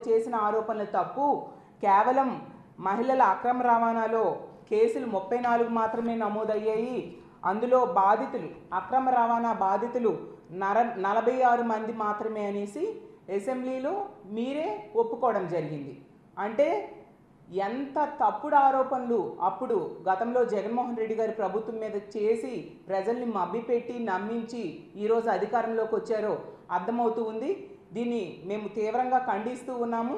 చేసిన ఆరోపణలు తప్పు. కేవలం మహిళల అక్రమ రవాణాలో కేసులు 34 మాత్రమే నమోదయ్యాయి. అందులో బాధితులు, అక్రమ రవాణా బాధితులు 46 మంది మాత్రమే అనేసి అసెంబ్లీలో మీరే ఒప్పుకోవడం జరిగింది. అంటే ఎంత తప్పుడు ఆరోపణలు అప్పుడు గతంలో జగన్మోహన్ రెడ్డి గారి ప్రభుత్వం మీద చేసి ప్రజల్ని మభ్యపెట్టి నమ్మించి ఈరోజు అధికారంలోకి వచ్చారో అర్థమవుతూ ఉంది. దీన్ని మేము తీవ్రంగా ఖండిస్తూ ఉన్నాము.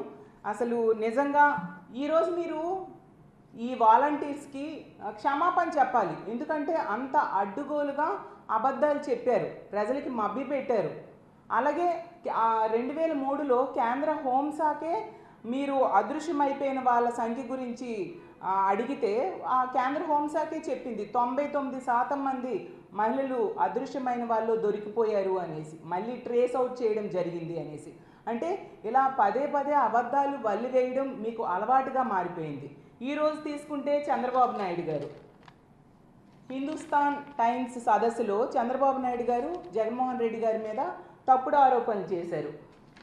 అసలు నిజంగా ఈరోజు మీరు ఈ వాలంటీర్స్కి క్షమాపణ చెప్పాలి. ఎందుకంటే అంత అడ్డుగోలుగా అబద్ధాలు చెప్పారు, ప్రజలకి మభ్యపెట్టారు. అలాగే 2003లో కేంద్ర హోంశాఖే మీరు అదృశ్యమైపోయిన వాళ్ళ సంఖ్య గురించి అడిగితే ఆ కేంద్ర హోంశాఖే చెప్పింది 99% మంది మహిళలు అదృశ్యమైన వాళ్ళు దొరికిపోయారు అనేసి, మళ్ళీ ట్రేస్ అవుట్ చేయడం జరిగింది అనేసి. అంటే ఇలా పదే అబద్ధాలు వల్లి వేయడం మీకు అలవాటుగా మారిపోయింది. ఈరోజు తీసుకుంటే చంద్రబాబు నాయుడు గారు హిందుస్థాన్ టైమ్స్ సదస్సులో చంద్రబాబు నాయుడు గారు జగన్మోహన్ రెడ్డి గారి మీద తప్పుడు ఆరోపణలు చేశారు.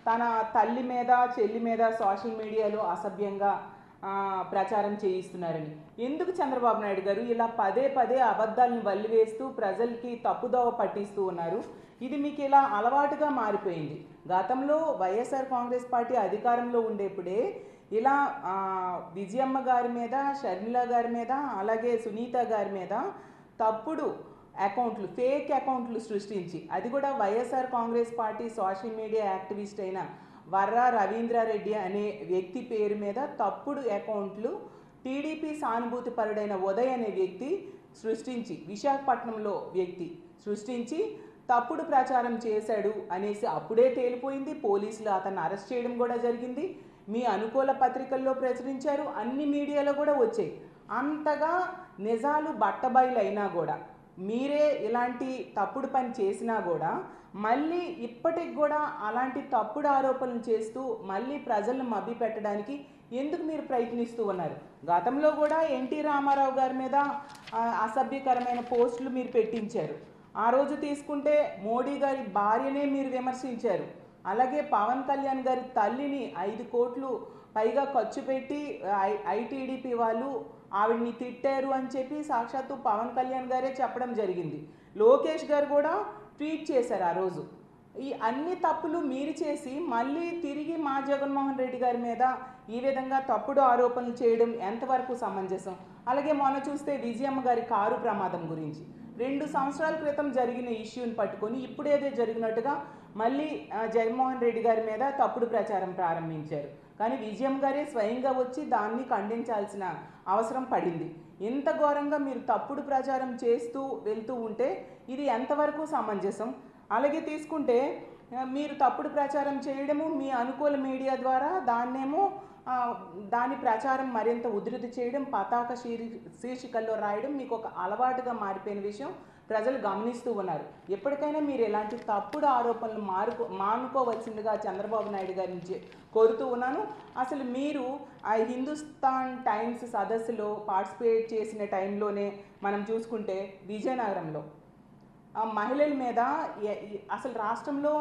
తన తల్లి మీద, చెల్లి మీద సోషల్ మీడియాలో అసభ్యంగా ప్రచారం చేయిస్తున్నారని. ఎందుకు చంద్రబాబు నాయుడు గారు ఇలా పదే అబద్ధాలను వల్లివేస్తూ ప్రజలకి తప్పుదోవ పట్టిస్తూ ఉన్నారు? ఇది మీకు ఇలా అలవాటుగా మారిపోయింది. గతంలో వైఎస్ఆర్ కాంగ్రెస్ పార్టీ అధికారంలో ఉండేప్పుడే ఇలా విజయమ్మ గారి మీద, షర్మిల గారి మీద, అలాగే సునీత గారి మీద తప్పుడు అకౌంట్లు, ఫేక్ అకౌంట్లు సృష్టించి, అది కూడా YSR Congress party social media activist అయిన వర్రా రవీంద్రారెడ్డి అనే వ్యక్తి పేరు మీద తప్పుడు అకౌంట్లు టీడీపీ సానుభూతి పరుడైన ఉదయ్ అనే వ్యక్తి సృష్టించి, విశాఖపట్నంలో వ్యక్తి సృష్టించి తప్పుడు ప్రచారం చేశాడు అనేసి అప్పుడే తేలిపోయింది. పోలీసులు అతన్ని అరెస్ట్ చేయడం కూడా జరిగింది. మీ అనుకూల పత్రికల్లో ప్రచురించారు, అన్ని మీడియాలో కూడా వచ్చాయి. అంతగా నిజాలు బట్టబయలైనా కూడా, మీరే ఇలాంటి తప్పుడు పని చేసినా కూడా మళ్ళీ ఇప్పటికి కూడా అలాంటి తప్పుడు ఆరోపణలు చేస్తూ మళ్ళీ ప్రజలను మభ్య పెట్టడానికి ఎందుకు మీరు ప్రయత్నిస్తూ ఉన్నారు? గతంలో కూడా ఎన్టీ రామారావు గారి మీద అసభ్యకరమైన పోస్టులు మీరు పెట్టించారు. ఆ రోజు తీసుకుంటే మోడీ గారి భార్యనే మీరు విమర్శించారు. అలాగే పవన్ కళ్యాణ్ గారి తల్లిని 5 కోట్లు పైగా ఖర్చు పెట్టి ఐటీడీపీ వాళ్ళు ఆవిడ్ని తిట్టారు అని చెప్పి సాక్షాత్తు పవన్ కళ్యాణ్ గారే చెప్పడం జరిగింది. లోకేష్ గారు కూడా ట్వీట్ చేశారు ఆ రోజు. ఈ అన్ని తప్పులు మీరు చేసి మళ్ళీ తిరిగి మా జగన్మోహన్ రెడ్డి గారి మీద ఈ విధంగా తప్పుడు ఆరోపణలు చేయడం ఎంతవరకు సమంజసం? అలాగే మొన్న చూస్తే విజయమ్మ గారి కారు ప్రమాదం గురించి 2 సంవత్సరాల క్రితం జరిగిన ఇష్యూని పట్టుకొని ఇప్పుడేదే జరిగినట్టుగా మళ్ళీ జగన్మోహన్ రెడ్డి గారి మీద తప్పుడు ప్రచారం ప్రారంభించారు. కానీ విజయమ్మ గారే స్వయంగా వచ్చి దాన్ని ఖండించాల్సిన అవసరం పడింది. ఇంత ఘోరంగా మీరు తప్పుడు ప్రచారం చేస్తూ వెళ్తూ ఉంటే ఇది ఎంతవరకు సమంజసం? అలాగే తీసుకుంటే మీరు తప్పుడు ప్రచారం చేయడము, మీ అనుకూల మీడియా ద్వారా దాని ప్రచారం మరింత ఉధృతి చేయడం, పతాక శీర్షికల్లో రాయడం మీకు ఒక అలవాటుగా మారిపోయిన విషయం ప్రజలు గమనిస్తూ ఉన్నారు. ఎప్పటికైనా మీరు ఇలాంటి తప్పుడు ఆరోపణలు మానుకోవాల్సిందిగా చంద్రబాబు నాయుడు గారి నుంచి కోరుతూ ఉన్నాను. అసలు మీరు ఆ హిందుస్థాన్ టైమ్స్ సదస్సులో పార్టిసిపేట్ చేసిన టైంలోనే మనం చూసుకుంటే విజయనగరంలో మహిళల మీద అసలు రాష్ట్రంలో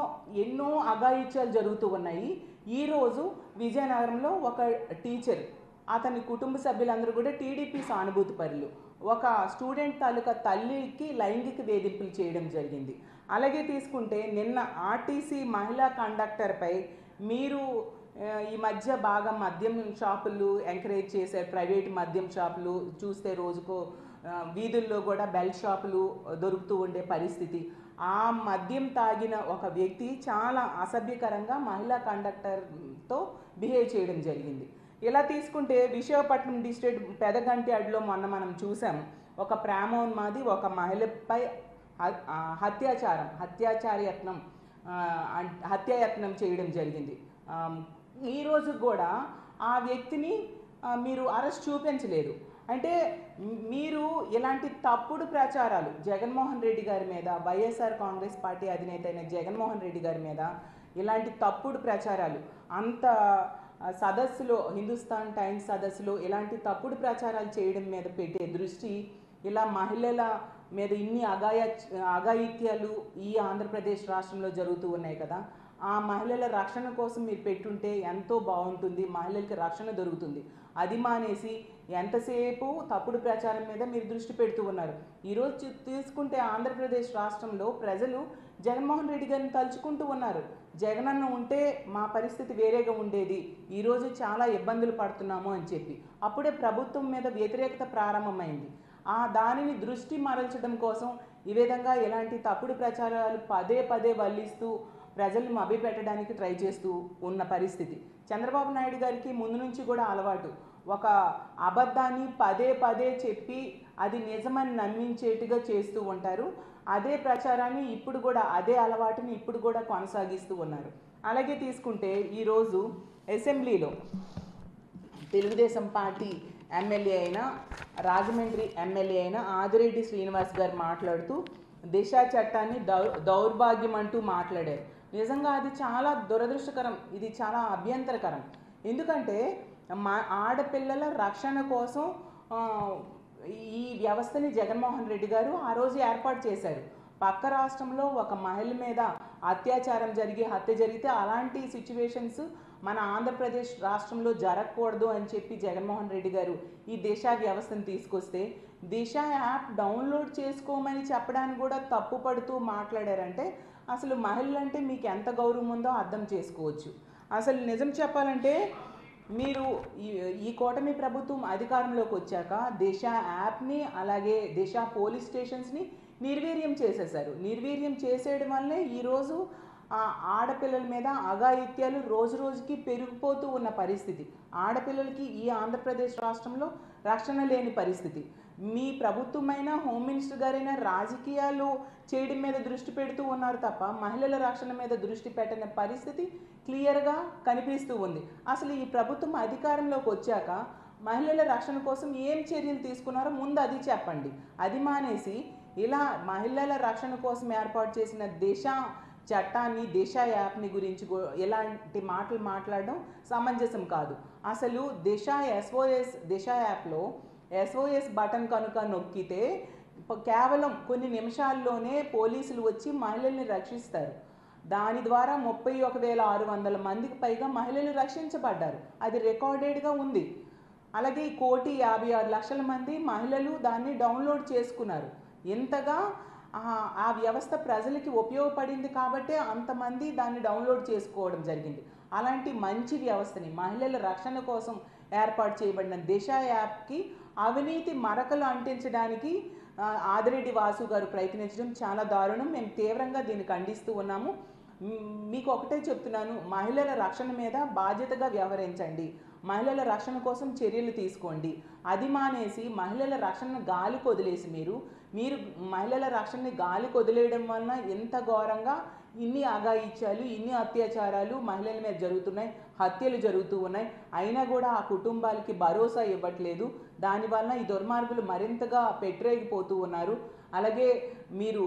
ఎన్నో అఘాయిత్యాలు జరుగుతూ ఉన్నాయి. ఈరోజు విజయనగరంలో ఒక టీచర్, అతని కుటుంబ సభ్యులందరూ కూడా టీడీపీ సానుభూతి పరులు, ఒక స్టూడెంట్ తాలూకా తల్లికి లైంగిక వేధింపులు చేయడం జరిగింది. అలాగే తీసుకుంటే నిన్న ఆర్టీసీ మహిళా కండక్టర్పై మీరు ఈ మధ్య బాగా మద్యం షాపులు ఎంకరేజ్ చేశారు. ప్రైవేట్ మద్యం షాపులు చూస్తే రోజుకో వీధుల్లో కూడా బెల్ట్ షాపులు దొరుకుతూ ఉండే పరిస్థితి. ఆ మద్యం తాగిన ఒక వ్యక్తి చాలా అసభ్యకరంగా మహిళా కండక్టర్తో బిహేవ్ చేయడం జరిగింది. ఇలా తీసుకుంటే విశాఖపట్నం డిస్ట్రిక్ట్ పెదగంట్యాడలో మొన్న మనం చూసాం, ఒక ప్రేమోన్మాది ఒక మహిళపై హత్యాయత్నం చేయడం జరిగింది. ఈరోజు కూడా ఆ వ్యక్తిని మీరు అరెస్ట్ చూపించలేదు. అంటే మీరు ఇలాంటి తప్పుడు ప్రచారాలు జగన్మోహన్ రెడ్డి గారి మీద, వైఎస్ఆర్ కాంగ్రెస్ పార్టీ అధినేత అయిన జగన్మోహన్ రెడ్డి గారి మీద ఇలాంటి తప్పుడు ప్రచారాలు అంత సదస్సులో, హిందుస్థాన్ టైమ్స్ సదస్సులో ఇలాంటి తప్పుడు ప్రచారాలు చేయడం మీద పెట్టే దృష్టి, ఇలా మహిళల మీద ఇన్ని అఘాయిత్యాలు ఈ ఆంధ్రప్రదేశ్ రాష్ట్రంలో జరుగుతూ ఉన్నాయి కదా, ఆ మహిళల రక్షణ కోసం మీరు పెట్టుంటే ఎంతో బాగుంటుంది, మహిళలకి రక్షణ దొరుకుతుంది. అది మానేసి ఎంతసేపు తప్పుడు ప్రచారం మీద మీరు దృష్టి పెడుతూ ఉన్నారు. ఈరోజు తీసుకుంటే ఆంధ్రప్రదేశ్ రాష్ట్రంలో ప్రజలు జగన్మోహన్ రెడ్డి గారిని తలుచుకుంటూ ఉన్నారు. జగనన్న ఉంటే మా పరిస్థితి వేరేగా ఉండేది, ఈరోజు చాలా ఇబ్బందులు పడుతున్నాము అని చెప్పి అప్పుడే ప్రభుత్వం మీద వ్యతిరేకత ప్రారంభమైంది. దానిని దృష్టి మరల్చడం కోసం ఈ విధంగా ఇలాంటి తప్పుడు ప్రచారాలు పదే పదే వల్లిస్తూ ప్రజల్ని మభ్యపెట్టడానికి ట్రై చేస్తూ ఉన్న పరిస్థితి. చంద్రబాబు నాయుడు గారికి ముందు నుంచి కూడా అలవాటు, ఒక అబద్ధాన్ని పదే పదే చెప్పి అది నిజమని నమ్మించేట్టుగా చేస్తూ ఉంటారు. అదే ప్రచారాన్ని ఇప్పుడు కూడా, అదే అలవాటుని ఇప్పుడు కూడా కొనసాగిస్తూ ఉన్నారు. అలాగే తీసుకుంటే ఈరోజు అసెంబ్లీలో తెలుగుదేశం పార్టీ ఎమ్మెల్యే అయిన, రాజమండ్రి ఎమ్మెల్యే అయిన ఆదిరెడ్డి శ్రీనివాస్ గారు మాట్లాడుతూ దిశ చట్టాన్ని దౌర్భాగ్యం అంటూ మాట్లాడారు. నిజంగా అది చాలా దురదృష్టకరం, ఇది చాలా అభ్యంతరకరం. ఎందుకంటే ఆడపిల్లల రక్షణ కోసం ఈ వ్యవస్థని జగన్మోహన్ రెడ్డి గారు ఆ రోజు ఏర్పాటు చేశారు. పక్క రాష్ట్రంలో ఒక మహిళ మీద అత్యాచారం జరిగి హత్య జరిగితే అలాంటి సిచ్యువేషన్స్ మన ఆంధ్రప్రదేశ్ రాష్ట్రంలో జరగకూడదు అని చెప్పి జగన్మోహన్ రెడ్డి గారు ఈ దిశ వ్యవస్థను తీసుకొస్తే, దిశ యాప్ డౌన్లోడ్ చేసుకోమని చెప్పడానికి కూడా తప్పు పడుతూ మాట్లాడారంటే అసలు మహిళలంటే మీకు ఎంత గౌరవం ఉందో అర్థం చేసుకోవచ్చు. అసలు నిజం చెప్పాలంటే మీరు ఈ కూటమి ప్రభుత్వం అధికారంలోకి వచ్చాక దిశ యాప్ని, అలాగే దిశ పోలీస్ స్టేషన్స్ని నిర్వీర్యం చేసేశారు. నిర్వీర్యం చేసేయడం వల్లే ఈరోజు ఆడపిల్లల మీద అఘాయిత్యాలు రోజు రోజుకి పెరిగిపోతూ ఉన్న పరిస్థితి. ఆడపిల్లలకి ఈ ఆంధ్రప్రదేశ్ రాష్ట్రంలో రక్షణ లేని పరిస్థితి. మీ ప్రభుత్వమైన హోమ్ మినిస్టర్ గారైనా రాజకీయాలు చేయడం మీద దృష్టి పెడుతూ ఉన్నారు తప్ప మహిళల రక్షణ మీద దృష్టి పెట్టని పరిస్థితి క్లియర్గా కనిపిస్తూ ఉంది. అసలు ఈ ప్రభుత్వం అధికారంలోకి వచ్చాక మహిళల రక్షణ కోసం ఏం చర్యలు తీసుకున్నారో ముందు అది చెప్పండి. అది మానేసి ఇలా మహిళల రక్షణ కోసం ఏర్పాటు చేసిన దిశ చట్టాన్ని, దిశ యాప్ని గురించి ఎలాంటి మాటలు మాట్లాడడం సమంజసం కాదు. అసలు దిశ యాప్లో SOS బటన్ కనుక నొక్కితే కేవలం కొన్ని నిమిషాల్లోనే పోలీసులు వచ్చి మహిళల్ని రక్షిస్తారు. దాని ద్వారా 31,600 మందికి పైగా మహిళలు రక్షించబడ్డారు. అది రికార్డెడ్గా ఉంది. అలాగే 1,56,00,000 మంది మహిళలు దాన్ని డౌన్లోడ్ చేసుకున్నారు. ఇంతగా ఆ వ్యవస్థ ప్రజలకి ఉపయోగపడింది కాబట్టే అంతమంది దాన్ని డౌన్లోడ్ చేసుకోవడం జరిగింది. అలాంటి మంచి వ్యవస్థని మహిళల రక్షణ కోసం ఏర్పాటు చేయబడిన దిశ యాప్కి అవినీతి మరకలు అంటించడానికి ఆదిరెడ్డి వాసు గారు ప్రయత్నించడం చాలా దారుణం. మేము తీవ్రంగా దీన్ని ఖండిస్తూ ఉన్నాము. మీకు ఒకటే చెప్తున్నాను, మహిళల రక్షణ మీద బాధ్యతగా వ్యవహరించండి, మహిళల రక్షణ కోసం చర్యలు తీసుకోండి. అది మానేసి మహిళల రక్షణను గాలికి వదిలేసి మీరు మహిళల రక్షణని గాలికి వదిలేయడం వలన ఎంత ఘోరంగా ఇన్ని అఘాయిత్యాలు, ఇన్ని అత్యాచారాలు మహిళల మీద జరుగుతున్నాయి, హత్యలు జరుగుతూ ఉన్నాయి. అయినా కూడా ఆ కుటుంబాలకి భరోసా ఇవ్వట్లేదు. దానివల్ల ఈ దుర్మార్గులు మరింతగా పెట్టరేగిపోతూ ఉన్నారు. అలాగే మీరు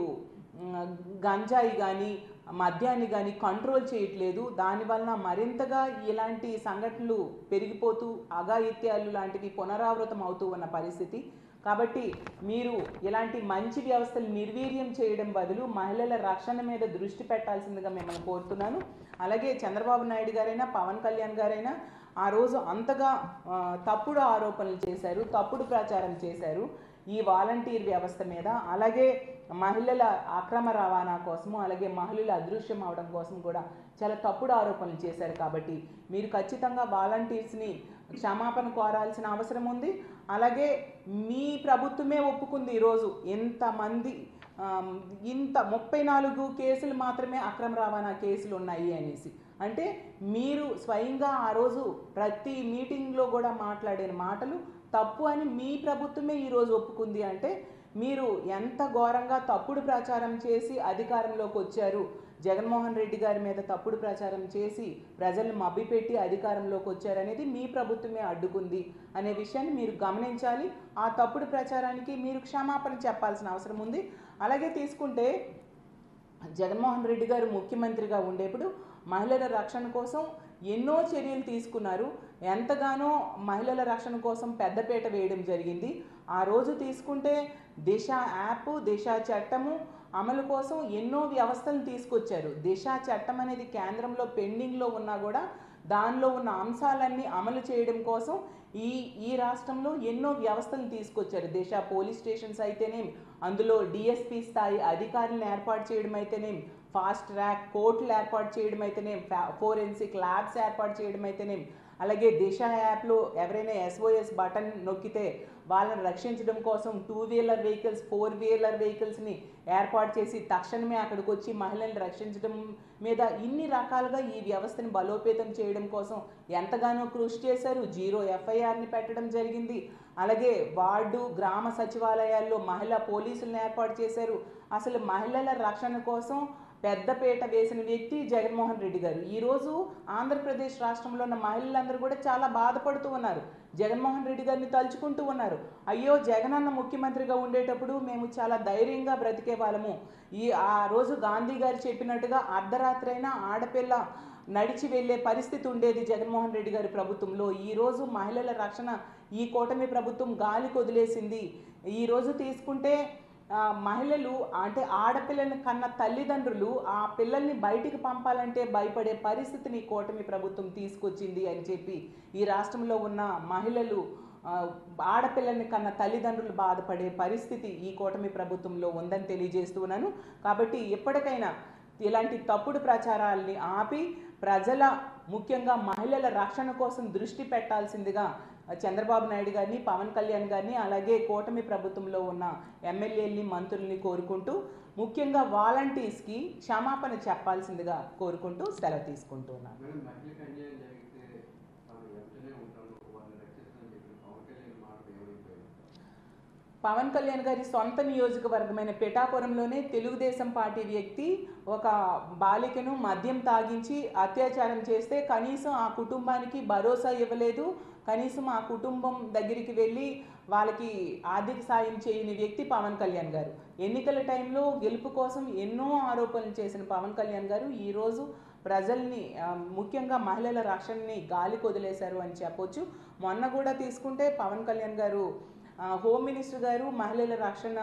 గంజాయి కానీ మద్యాన్ని కానీ కంట్రోల్ చేయట్లేదు. దానివలన మరింతగా ఇలాంటి సంఘటనలు పెరిగిపోతూ అఘాయిత్యాలు లాంటివి పునరావృతం అవుతూ ఉన్న పరిస్థితి. కాబట్టి మీరు ఇలాంటి మంచి వ్యవస్థలు నిర్వీర్యం చేయడం బదులు మహిళల రక్షణ మీద దృష్టి పెట్టాల్సిందిగా మిమ్మల్ని కోరుతున్నాను. అలాగే చంద్రబాబు నాయుడు గారైనా, పవన్ కళ్యాణ్ గారైనా ఆ రోజు అంతగా తప్పుడు ఆరోపణలు చేశారు, తప్పుడు ప్రచారం చేశారు ఈ వాలంటీర్ వ్యవస్థ మీద. అలాగే మహిళల అక్రమ రవాణా కోసము, అలాగే మహిళల అదృశ్యం అవడం కోసం కూడా చాలా తప్పుడు ఆరోపణలు చేశారు. కాబట్టి మీరు ఖచ్చితంగా వాలంటీర్స్ని క్షమాపణ కోరాల్సిన అవసరం ఉంది. అలాగే మీ ప్రభుత్వమే ఒప్పుకుంది ఈరోజు ఇంతమంది ఇంత 34 కేసులు మాత్రమే అక్రమ రవాణా కేసులు ఉన్నాయి అనేసి. అంటే మీరు స్వయంగా ఆ రోజు ప్రతి మీటింగ్లో కూడా మాట్లాడిన మాటలు తప్పు అని మీ ప్రభుత్వమే ఈరోజు ఒప్పుకుంది. అంటే మీరు ఎంత ఘోరంగా తప్పుడు ప్రచారం చేసి అధికారంలోకి వచ్చారు, జగన్మోహన్ రెడ్డి గారి మీద తప్పుడు ప్రచారం చేసి ప్రజలను మభ్యపెట్టి అధికారంలోకి వచ్చారనేది మీ ప్రభుత్వమే అడ్డుకుంది అనే విషయాన్ని మీరు గమనించాలి. ఆ తప్పుడు ప్రచారానికి మీరు క్షమాపణ చెప్పాల్సిన అవసరం ఉంది. అలాగే తీసుకుంటే జగన్మోహన్ రెడ్డి గారు ముఖ్యమంత్రిగా ఉండేప్పుడు మహిళల రక్షణ కోసం ఎన్నో చర్యలు తీసుకున్నారు. ఎంతగానో మహిళల రక్షణ కోసం పెద్దపీట వేయడం జరిగింది. ఆ రోజు తీసుకుంటే దిశ యాప్, దిశ చట్టము, అమలు కోసం ఎన్నో వ్యవస్థలను తీసుకొచ్చారు. దిశ చట్టం అనేది కేంద్రంలో పెండింగ్లో ఉన్నా కూడా దానిలో ఉన్న అంశాలన్నీ అమలు చేయడం కోసం ఈ రాష్ట్రంలో ఎన్నో వ్యవస్థలను తీసుకొచ్చారు. దిశ పోలీస్ స్టేషన్స్ అయితేనేమి, అందులో డిఎస్పీ స్థాయి అధికారులను ఏర్పాటు చేయడం అయితేనేమి, ఫాస్ట్ ట్రాక్ కోర్టులు ఏర్పాటు చేయడం అయితేనేమి, ఫోరెన్సిక్ ల్యాబ్స్ ఏర్పాటు చేయడం అయితేనేమి, అలాగే దిశ యాప్లో ఎవరైనా SOS బటన్ నొక్కితే వాళ్ళని రక్షించడం కోసం 2 వీలర్ వెహికల్స్ 4 వీలర్ వెహికల్స్ని ఏర్పాటు చేసి తక్షణమే అక్కడికి వచ్చి మహిళల్ని రక్షించడం మీద ఇన్ని రకాలుగా ఈ వ్యవస్థని బలోపేతం చేయడం కోసం ఎంతగానో కృషి చేశారు. 0 FIRని పెట్టడం జరిగింది. అలాగే వార్డు గ్రామ సచివాలయాల్లో మహిళా పోలీసులను ఏర్పాటు చేశారు. అసలు మహిళల రక్షణ కోసం పెద్దపీట వేసిన వ్యక్తి జగన్మోహన్ రెడ్డి గారు. ఈరోజు ఆంధ్రప్రదేశ్ రాష్ట్రంలో ఉన్న మహిళలందరూ కూడా చాలా బాధపడుతూ ఉన్నారు. జగన్మోహన్ రెడ్డి గారిని తలుచుకుంటూ ఉన్నారు. అయ్యో, జగనన్న ముఖ్యమంత్రిగా ఉండేటప్పుడు మేము చాలా ధైర్యంగా బ్రతికే వాళ్ళము. ఆ రోజు గాంధీ గారు చెప్పినట్టుగా అర్ధరాత్రి అయినా ఆడపిల్ల నడిచి వెళ్ళే పరిస్థితి ఉండేది జగన్మోహన్ రెడ్డి గారి ప్రభుత్వంలో. ఈరోజు మహిళల రక్షణ ఈ కూటమి ప్రభుత్వం గాలికి వదిలేసింది. ఈరోజు తీసుకుంటే మహిళలు అంటే ఆడపిల్లని కన్న తల్లిదండ్రులు ఆ పిల్లల్ని బయటికి పంపాలంటే భయపడే పరిస్థితిని కూటమి ప్రభుత్వం తీసుకొచ్చింది అని చెప్పి ఈ రాష్ట్రంలో ఉన్న మహిళలు ఆడపిల్లని కన్న తల్లిదండ్రులు బాధపడే పరిస్థితి ఈ కూటమి ప్రభుత్వంలో ఉందని తెలియజేస్తున్నాను. కాబట్టి ఎప్పటికైనా ఇలాంటి తప్పుడు ప్రచారాలని ఆపి ప్రజల ముఖ్యంగా మహిళల రక్షణ కోసం దృష్టి పెట్టాల్సిందిగా చంద్రబాబు నాయుడు గారిని, పవన్ కళ్యాణ్ గారిని, అలాగే కూటమి ప్రభుత్వంలో ఉన్న ఎమ్మెల్యేలని, మంత్రుల్ని కోరుకుంటూ ముఖ్యంగా వాలంటీర్స్కి క్షమాపణ చెప్పాల్సిందిగా కోరుకుంటూ సెలవు తీసుకుంటున్నాను. పవన్ కళ్యాణ్ గారి సొంత నియోజకవర్గమైన పిఠాపురంలోనే తెలుగుదేశం పార్టీ వ్యక్తి ఒక బాలికను మద్యం తాగించి అత్యాచారం చేస్తే కనీసం ఆ కుటుంబానికి భరోసా ఇవ్వలేదు. కనీసం ఆ కుటుంబం దగ్గరికి వెళ్ళి వాళ్ళకి ఆర్థిక సాయం చేయని వ్యక్తి పవన్ కళ్యాణ్ గారు. ఎన్నికల టైంలో గెలుపు కోసం ఎన్నో ఆరోపణలు చేసిన పవన్ కళ్యాణ్ గారు ఈరోజు ప్రజల్ని ముఖ్యంగా మహిళల రక్షణని గాలికి వదిలేశారు అని చెప్పొచ్చు. మొన్న కూడా తీసుకుంటే పవన్ కళ్యాణ్ గారు హోమ్ మినిస్టర్ గారు మహిళల రక్షణ